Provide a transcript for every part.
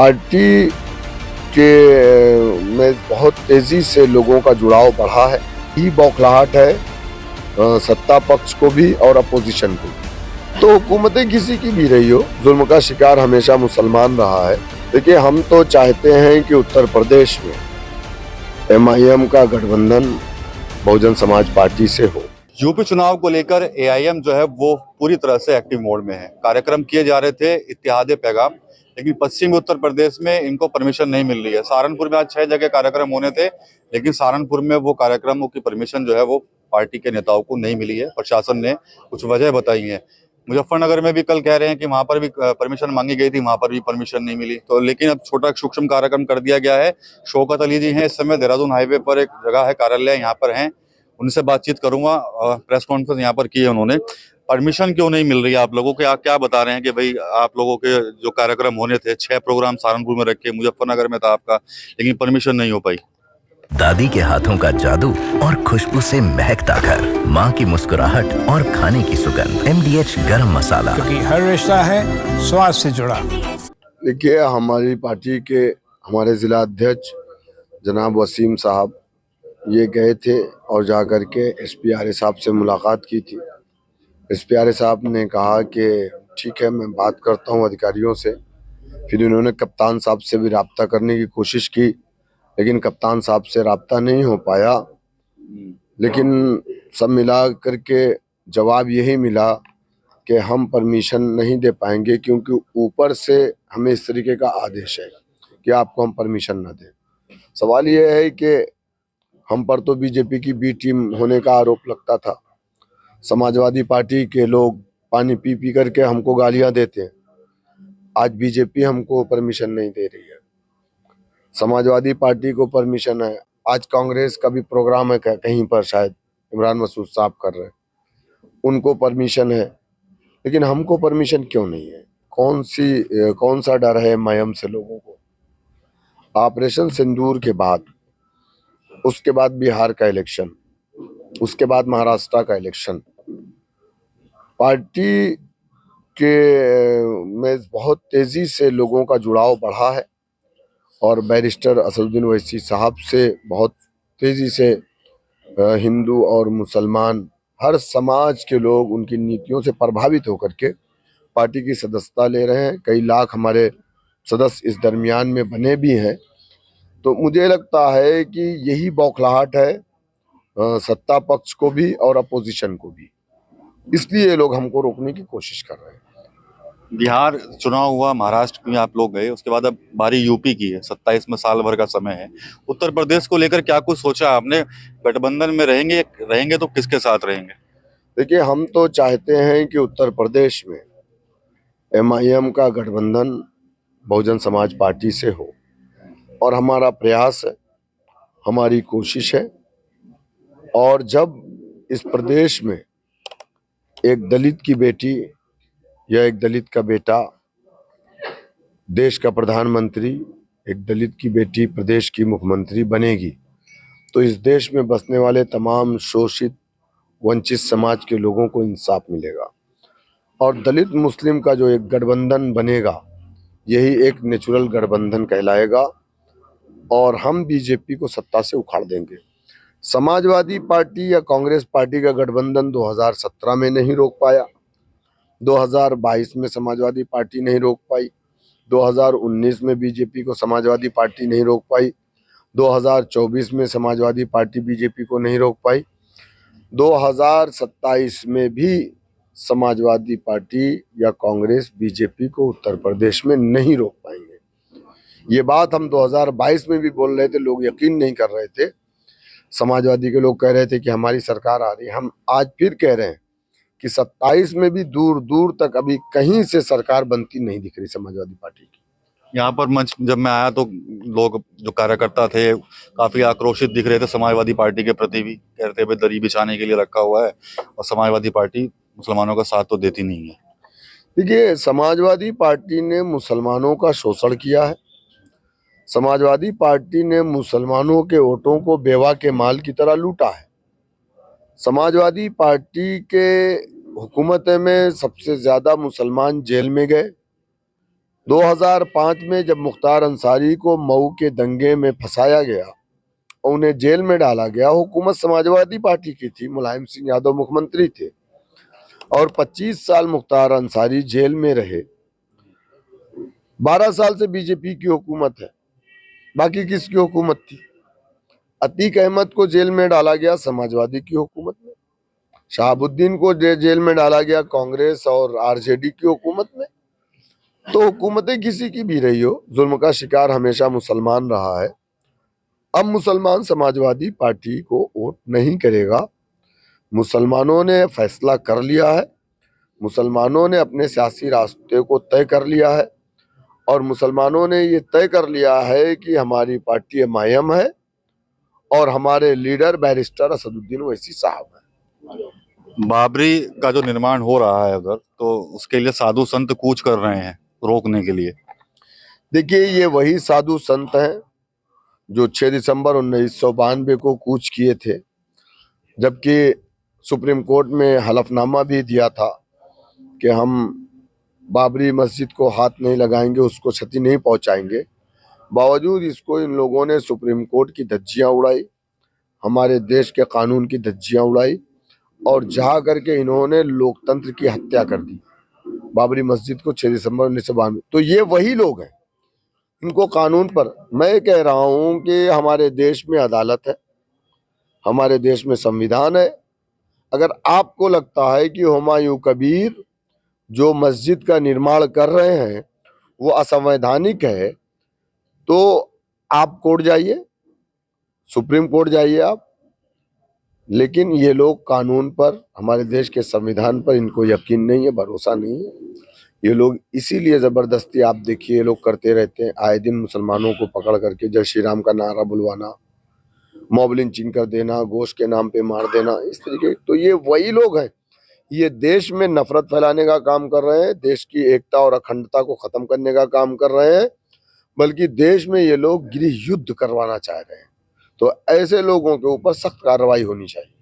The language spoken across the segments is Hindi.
पार्टी के में बहुत तेजी से लोगों का जुड़ाव बढ़ा है। ये बौखलाहट है सत्ता पक्ष को भी और अपोजिशन को भी। तो हुकूमतें किसी की भी रही हो, जुल्म का शिकार हमेशा मुसलमान रहा है। देखिए, हम तो चाहते हैं कि उत्तर प्रदेश में एमआईएम का गठबंधन बहुजन समाज पार्टी से हो। यूपी चुनाव को लेकर एआईएम जो है वो पूरी तरह से एक्टिव मोड में है। कार्यक्रम किए जा रहे थे इत्तेहाद पैगाम, लेकिन पश्चिमी उत्तर प्रदेश में इनको परमिशन नहीं मिल रही है। सहारनपुर में आज 6 जगह कार्यक्रम होने थे, लेकिन सहारनपुर में वो कार्यक्रमों की परमिशन जो है वो पार्टी के नेताओं को नहीं मिली है। प्रशासन ने कुछ वजह बताई है। मुजफ्फरनगर में भी कल कह रहे हैं कि वहां पर भी परमिशन मांगी गई थी, वहां पर भी परमिशन नहीं मिली। तो लेकिन अब छोटा सूक्ष्म कार्यक्रम कर दिया गया है। शौकत अली जी हैं इस समय देहरादून हाईवे पर, एक जगह है कार्यालय, यहाँ पर हैं, उनसे बातचीत करूंगा। प्रेस कॉन्फ्रेंस यहाँ पर की है उन्होंने। परमिशन क्यों नहीं मिल रही है आप लोगों को? आप क्या बता रहे हैं कि भाई आप लोगों के जो कार्यक्रम होने थे, 6 प्रोग्राम सहारनपुर में रखे, मुजफ्फरनगर में था आपका, लेकिन परमिशन नहीं हो पाई। दादी के हाथों का जादू और खुशबू से महकता घर, माँ की मुस्कुराहट और खाने की सुगंध। MDH गरम मसाला, क्योंकि हर रिश्ता है स्वाद से जुड़ा। देखिए, हमारी पार्टी के हमारे जिला अध्यक्ष जनाब वसीम साहब ये गए थे और जाकर के एसपी आर्य साहब से मुलाकात की थी। एसपी आर्य साहब ने कहा कि ठीक है, मैं बात करता हूँ अधिकारियों से। फिर उन्होंने कप्तान साहब से भी राब्ता करने की कोशिश की, लेकिन कप्तान साहब से राब्ता नहीं हो पाया। लेकिन सब मिला करके जवाब यही मिला कि हम परमिशन नहीं दे पाएंगे, क्योंकि ऊपर से हमें इस तरीके का आदेश है कि आपको हम परमिशन न दें। सवाल ये है कि हम पर तो बीजेपी की बी टीम होने का आरोप लगता था। समाजवादी पार्टी के लोग पानी पी पी करके हमको गालियां देते हैं। आज बीजेपी हमको परमिशन नहीं दे रही है, समाजवादी पार्टी को परमिशन है। आज कांग्रेस का भी प्रोग्राम है कहीं पर, शायद इमरान मसूद साहब कर रहे हैं, उनको परमिशन है, लेकिन हमको परमिशन क्यों नहीं है? कौन सा डर है एमआईएम से लोगों को? ऑपरेशन सिंदूर के बाद, उसके बाद बिहार का इलेक्शन, उसके बाद महाराष्ट्र का इलेक्शन, पार्टी के में बहुत तेजी से लोगों का जुड़ाव बढ़ा है और बैरिस्टर असदुद्दीन ओवैसी साहब से बहुत तेजी से हिंदू और मुसलमान, हर समाज के लोग उनकी नीतियों से प्रभावित होकर के पार्टी की सदस्यता ले रहे हैं। कई लाख हमारे सदस्य इस दरमियान में बने भी हैं। तो मुझे लगता है कि यही बौखलाहट है सत्ता पक्ष को भी और अपोजिशन को भी, इसलिए ये लोग हमको रोकने की कोशिश कर रहे हैं। बिहार चुनाव हुआ, महाराष्ट्र में आप लोग गए, उसके बाद अब बारी यूपी की है। 27 में साल भर का समय है। उत्तर प्रदेश को लेकर क्या कुछ सोचा आपने? गठबंधन में रहेंगे तो किसके साथ रहेंगे? देखिए, हम तो चाहते हैं कि उत्तर प्रदेश में एमआईएम का गठबंधन बहुजन समाज पार्टी से हो, और हमारा प्रयास है, हमारी कोशिश है। और जब इस प्रदेश में एक दलित की बेटी या एक दलित का बेटा देश का प्रधानमंत्री, एक दलित की बेटी प्रदेश की मुख्यमंत्री बनेगी, तो इस देश में बसने वाले तमाम शोषित वंचित समाज के लोगों को इंसाफ मिलेगा। और दलित मुस्लिम का जो एक गठबंधन बनेगा, यही एक नेचुरल गठबंधन कहलाएगा और हम बीजेपी को सत्ता से उखाड़ देंगे। समाजवादी पार्टी या कांग्रेस पार्टी का गठबंधन 2017 में नहीं रोक पाया, 2022 में समाजवादी पार्टी नहीं रोक पाई, 2019 में बीजेपी को समाजवादी पार्टी नहीं रोक पाई, 2024 में समाजवादी पार्टी बीजेपी को नहीं रोक पाई, 2027 में भी समाजवादी पार्टी या कांग्रेस बीजेपी को उत्तर प्रदेश में नहीं रोक पाएंगे। ये बात हम 2022 में भी बोल रहे थे, लोग यकीन नहीं कर रहे थे। समाजवादी के लोग कह रहे थे कि हमारी सरकार आ रही है। हम आज फिर कह रहे हैं कि 27 में भी दूर दूर तक अभी कहीं से सरकार बनती नहीं दिख रही समाजवादी पार्टी की। यहाँ पर मंच जब मैं आया तो लोग, जो कार्यकर्ता थे, काफी आक्रोशित दिख रहे थे समाजवादी पार्टी के प्रति भी। कह रहे थे भाई दरी बिछाने के लिए रखा हुआ है, और समाजवादी पार्टी मुसलमानों का साथ तो देती नहीं है। देखिए, समाजवादी पार्टी ने मुसलमानों का शोषण किया है। समाजवादी पार्टी ने मुसलमानों के वोटों को बेवा के माल की तरह लूटा है। समाजवादी पार्टी के हुकूमत में सबसे ज्यादा मुसलमान जेल में गए, 2005 में जब मुख्तार अंसारी को मऊ के दंगे में फंसाया गया और उन्हें जेल में डाला गया, हुकूमत समाजवादी पार्टी की थी, मुलायम सिंह यादव मुख्यमंत्री थे और 25 साल मुख्तार अंसारी जेल में रहे। 12 साल से बीजेपी की हुकूमत है, बाकी किसकी हुकूमत थी? अतीक अहमद को जेल में डाला गया समाजवादी की हुकूमत में, शहाबुद्दीन को जेल में डाला गया कांग्रेस और आरजेडी की हुकूमत में। तो हुकूमतें किसी की भी रही हो, जुल्म का शिकार हमेशा मुसलमान रहा है। अब मुसलमान समाजवादी पार्टी को वोट नहीं करेगा। मुसलमानों ने फैसला कर लिया है, मुसलमानों ने अपने सियासी रास्ते को तय कर लिया है और मुसलमानों ने ये तय कर लिया है कि हमारी पार्टी मायम है और हमारे लीडर बैरिस्टर असदुद्दीन ओवैसी साहब हैं। बाबरी का जो निर्माण हो रहा है अगर, तो उसके लिए साधु संत कूच कर रहे हैं रोकने के लिए। देखिए, ये वही साधु संत हैं जो 6 दिसंबर 1992 को कूच किए थे, जबकि सुप्रीम कोर्ट में हलफनामा भी दिया था कि हम बाबरी मस्जिद को हाथ नहीं लगाएंगे, उसको क्षति नहीं पहुंचाएंगे। बावजूद इसको इन लोगों ने सुप्रीम कोर्ट की धज्जियां उड़ाई, हमारे देश के कानून की धज्जियां उड़ाई और जा करके इन्होंने लोकतंत्र की हत्या कर दी बाबरी मस्जिद को 6 दिसंबर 1992। तो ये वही लोग हैं, इनको कानून पर, मैं कह रहा हूं कि हमारे देश में अदालत है, हमारे देश में संविधान है। अगर आपको लगता है कि हुमायूं कबीर जो मस्जिद का निर्माण कर रहे हैं वो असंवैधानिक है, तो आप कोर्ट जाइए, सुप्रीम कोर्ट जाइए आप। लेकिन ये लोग कानून पर, हमारे देश के संविधान पर इनको यकीन नहीं है, भरोसा नहीं है। ये लोग इसीलिए जबरदस्ती, आप देखिए, ये लोग करते रहते हैं, आए दिन मुसलमानों को पकड़ करके जय श्री राम का नारा बुलवाना, मॉब लिंचिंग कर देना, गोश्त के नाम पे मार देना, इस तरीके। तो ये वही लोग हैं, ये देश में नफरत फैलाने का काम कर रहे हैं, देश की एकता और अखंडता को खत्म करने का काम कर रहे हैं, बल्कि देश में ये लोग गृह युद्ध करवाना चाह रहे हैं। तो ऐसे लोगों के ऊपर सख्त कार्रवाई होनी चाहिए।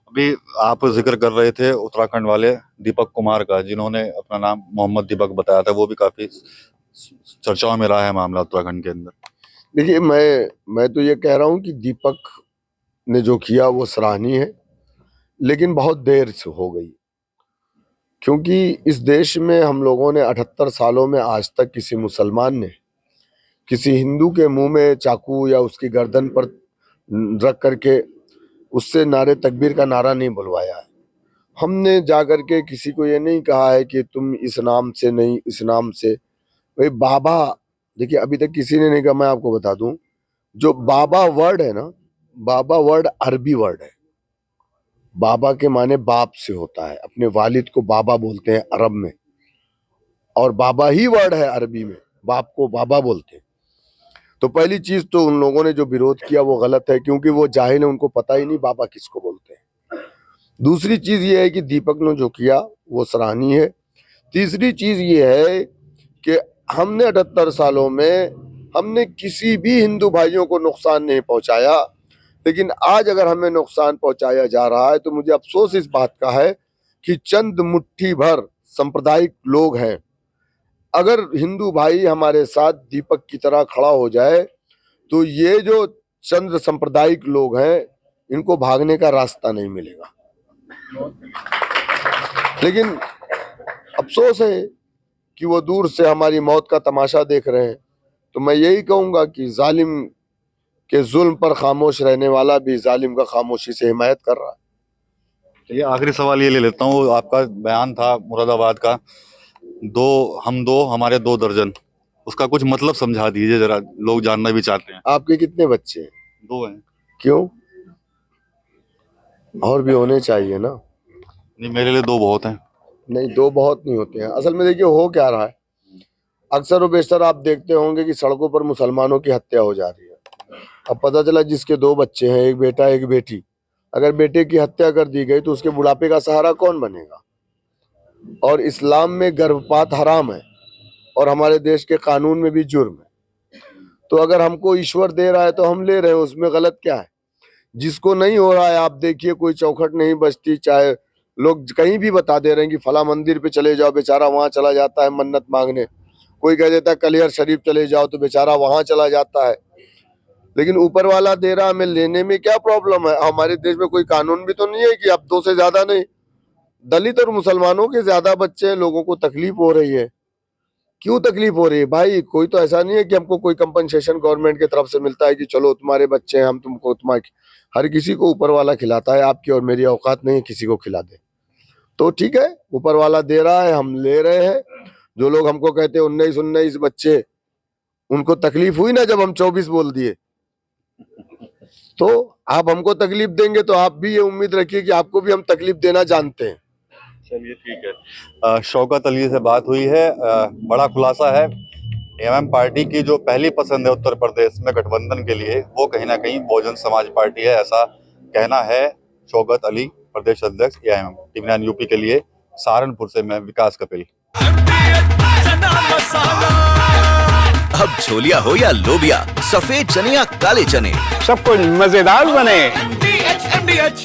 अभी आप जिक्र कर रहे थे उत्तराखंड वाले दीपक कुमार का, जिन्होंने अपना नाम मोहम्मद दीपक बताया था, वो भी काफी चर्चाओं में रहा है मामला उत्तराखंड के अंदर। देखिए, मैं तो ये कह रहा हूँ कि दीपक ने जो किया वो सराहनीय है, लेकिन बहुत देर से हो गई, क्योंकि इस देश में हम लोगों ने 78 सालों में आज तक किसी मुसलमान ने किसी हिंदू के मुंह में चाकू या उसकी गर्दन पर रख करके उससे नारे तकबीर का नारा नहीं बुलवाया है। हमने जाकर के किसी को ये नहीं कहा है कि तुम इस नाम से नहीं, इस नाम से। भाई बाबा, देखिए, अभी तक किसी ने नहीं कहा। मैं आपको बता दूं, जो बाबा वर्ड है ना, बाबा वर्ड अरबी वर्ड है। बाबा के माने बाप से होता है, अपने वालिद को बाबा बोलते हैं अरब में, और बाबा ही वर्ड है अरबी में, बाप को बाबा बोलते हैं। तो पहली चीज तो उन लोगों ने जो विरोध किया वो गलत है, क्योंकि वो जाहिल है, उनको पता ही नहीं बाबा किसको बोलते हैं। दूसरी चीज ये है कि दीपक ने जो किया वो सराहनीय है। तीसरी चीज ये है कि हमने 78 सालों में हमने किसी भी हिंदू भाइयों को नुकसान नहीं पहुंचाया, लेकिन आज अगर हमें नुकसान पहुंचाया जा रहा है तो मुझे अफसोस इस बात का है कि चंद मुट्ठी भर सांप्रदायिक लोग हैं। अगर हिंदू भाई हमारे साथ दीपक की तरह खड़ा हो जाए तो ये जो चंद सांप्रदायिक लोग हैं इनको भागने का रास्ता नहीं मिलेगा। लेकिन अफसोस है कि वो दूर से हमारी मौत का तमाशा देख रहे हैं। तो मैं यही कहूंगा कि जालिम के जुल्म पर खामोश रहने वाला भी जालिम का खामोशी से हिमायत कर रहा है। ये आखिरी सवाल ये ले लेता हूँ, आपका बयान था मुरादाबाद का, दो हमारे 2 दर्जन, उसका कुछ मतलब समझा दीजिए जरा, लोग जानना भी चाहते हैं। आपके कितने बच्चे हैं? 2 हैं। क्यों? और भी होने चाहिए ना। नहीं, मेरे लिए 2 बहुत हैं। नहीं, 2 बहुत नहीं होते हैं। असल में देखिए हो क्या रहा है, अक्सर व बेशतर आप देखते होंगे कि सड़कों पर मुसलमानों की हत्या हो जा रही है। अब पता चला जिसके 2 बच्चे हैं, एक बेटा एक बेटी, अगर बेटे की हत्या कर दी गई तो उसके बुढ़ापे का सहारा कौन बनेगा? और इस्लाम में गर्भपात हराम है और हमारे देश के कानून में भी जुर्म है। तो अगर हमको ईश्वर दे रहा है तो हम ले रहे हैं, उसमें गलत क्या है? जिसको नहीं हो रहा है, आप देखिए कोई चौखट नहीं बचती, चाहे लोग कहीं भी बता दे रहे हैं कि फला मंदिर पे चले जाओ, बेचारा वहां चला जाता है मन्नत मांगने, कोई कह देता है कलियर शरीफ चले जाओ, तो बेचारा वहां चला जाता है। लेकिन ऊपर वाला दे रहा, हमें लेने में क्या प्रॉब्लम है? हमारे देश में कोई कानून भी तो नहीं है कि अब 2 से ज्यादा नहीं। दलित और मुसलमानों के ज्यादा बच्चे हैं, लोगों को तकलीफ हो रही है। क्यों तकलीफ हो रही है भाई? कोई तो ऐसा नहीं है कि हमको कोई कंपनसेशन गवर्नमेंट की तरफ से मिलता है कि चलो तुम्हारे बच्चे हैं, हम तुमको तुम्हारे, हर किसी को ऊपर वाला खिलाता है। आपकी और मेरी औकात नहीं है किसी को खिला दे। तो ठीक है, ऊपर वाला दे रहा है, हम ले रहे हैं। जो लोग हमको कहते हैं 19 बच्चे, उनको तकलीफ हुई ना जब हम 24 बोल दिए। तो आप हमको तकलीफ देंगे तो आप भी ये उम्मीद रखिए कि आपको भी हम तकलीफ देना जानते हैं। चलिए ठीक है। शौकत अली से बात हुई है। बड़ा खुलासा है, एमएम पार्टी की जो पहली पसंद है उत्तर प्रदेश में गठबंधन के लिए, वो कहीं ना कहीं बहुजन समाज पार्टी है, ऐसा कहना है शौकत अली, प्रदेश अध्यक्ष एआईएम। टीवी9 यूपी के लिए सहारनपुर से मैं विकास कपिल। अब छोलिया हो या लोबिया, सफेद चने या काले चने, सब कुछ मजेदार बने। MDH